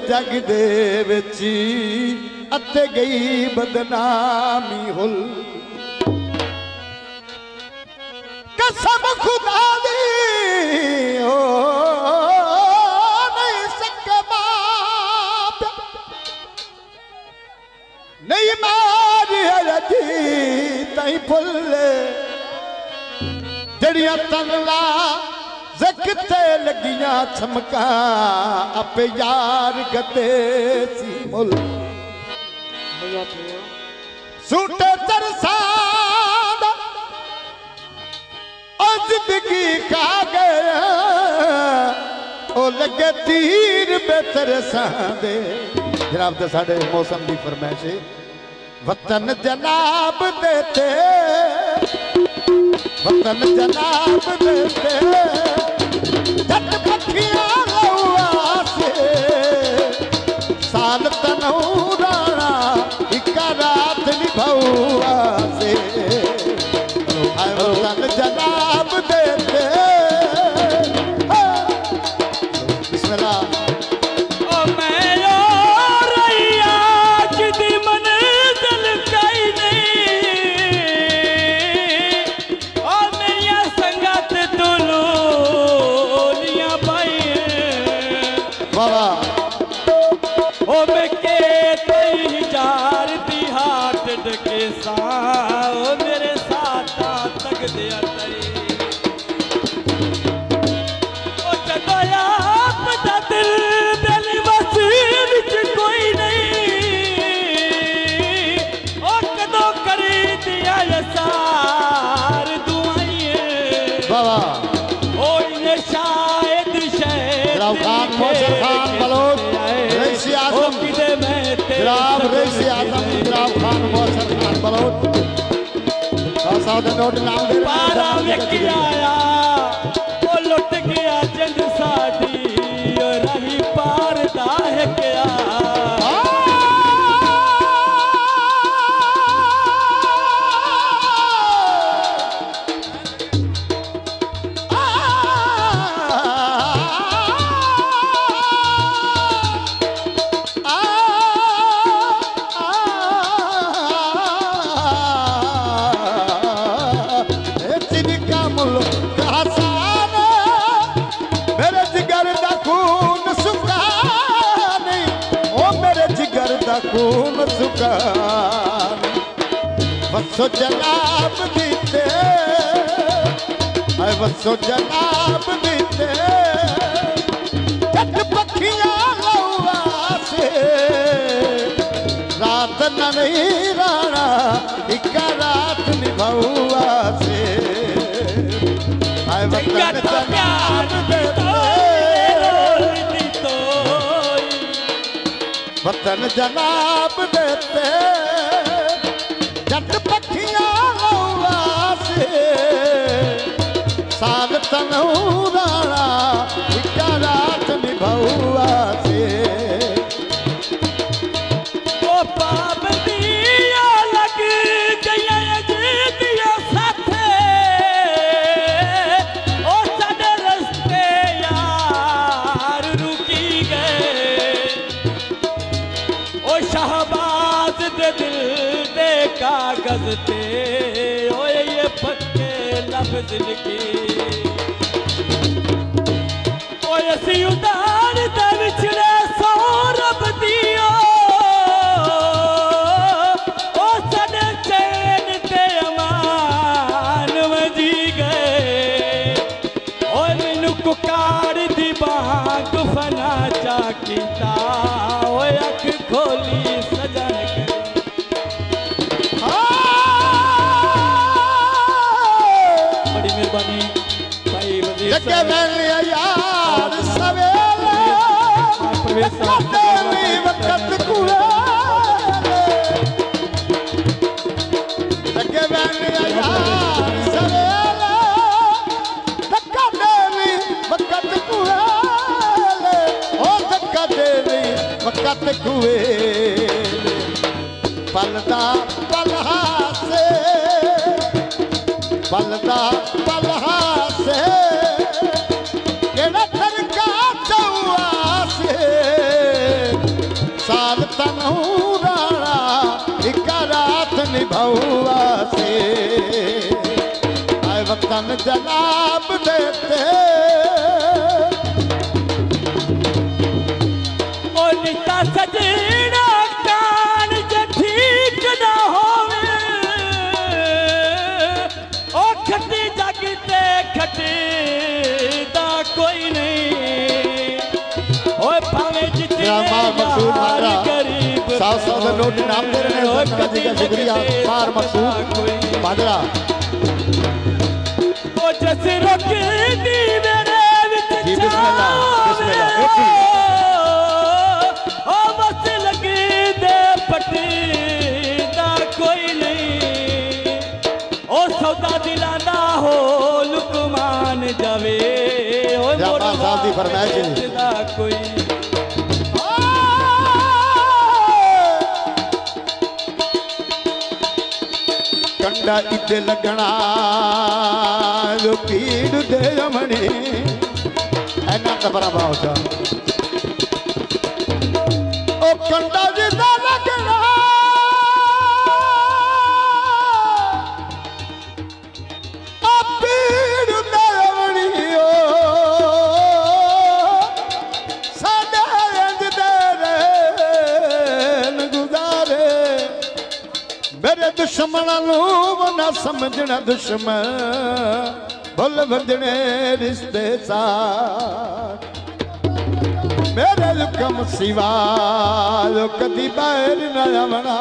जग दे विच अते गई बदनामी हुल कसम खुदा दी ओ नहीं सके बाप नहीं मारी हरजी तई फुले जड़ियां तंगला किथे लगियां छमका अपे यार गते सी मुल सूटे तरसांदा ओ जिंदगी खा गया ओ लगे तीर बेतर सादे जनाब ते साडे मौसम की फरमाइश है वतन जनाब देते वतन जनाब देते जट पखियां लौआ से साल तनौराना एक रात निभाऊआ से वतन जनाब देते बिस्मिल्लाह मेरे साथ तक दिया दिल दिल वसील कोई नहीं ओ कदो करी दिया सार दुआइए बाबा ओ इन्हें शायद शहर खान मोसर खान बलोच रईस आजम जनाब रईस आजम जनाब खान मोसर खान बलोच नोट नाम दे पारा व्यक्ति आया वो लुट गया जिंद साडी रही पार दा है क्या खून सुकान वसो जनाब दीते आए वसो जनाब दीते जट पखियां लौआ से रात न नहीं राना एक रात निभाऊआ से आए वतन जनाब देते वतन जनाब देते जट पखियां लौआ से साल तनौराना एक रात निभाऊआ से ओ पाबंदियां लग गया दिया साथे ओ साडे रस्ते यार रुकी गए शहबाज दे दिल दे कागज ते ओए ये पक्के लफ्ज लिखी ओए सी उदार दे विछड़े सो रब दियो ओ साडे चैन ते अमान वजी गए ओए मैनू कुकार दी बाग फना चा कीता ओए अख खोली सजन बड़ी मेहरबानी भाई वजीर साहब यार सवेला वक्त कुए लगे बैठे यार सवेला धक्का देवी वक्त कुए ओ धक्का देवी वक्त कुए पलदा पलहा से पलदा पलहा से केड़ा तरका चौआ से हुआ से आए वतन जनाब देते ओ निता सजना कान जे ठीक ना होवे ओ खटी जगते खटी दा कोई नहीं ओए भावे जितने मार मकसूद मारा गरीब 700 नोट इनाम दे रहे हैं सतना जी का शुक्रिया मार मकसूद माजरा ओ जस रोकी दी मेरे विच जी बिस्मिल्लाह बिस्मिल्लाह एक ही ओ बस लगी दे पट्टी दा कोई नहीं ओ सौदा दिलाना हो लुकमान जावे ओ जामा साहब दी फरमाइश है। दा कोई कंडा इते लगना जो पीड़ दे अमने ऐना कबरा बावजा ओ कंडा जिदा लगना ओ पीड़ दे अमनी ओ साडे इंज दे रेन गुजारे मेरे दुश्मनां नूं ना समझना दुश्मन भुल वंजने रिश्ते साथ मेरे हुक्म सिवा जो कदी बाहर न आवना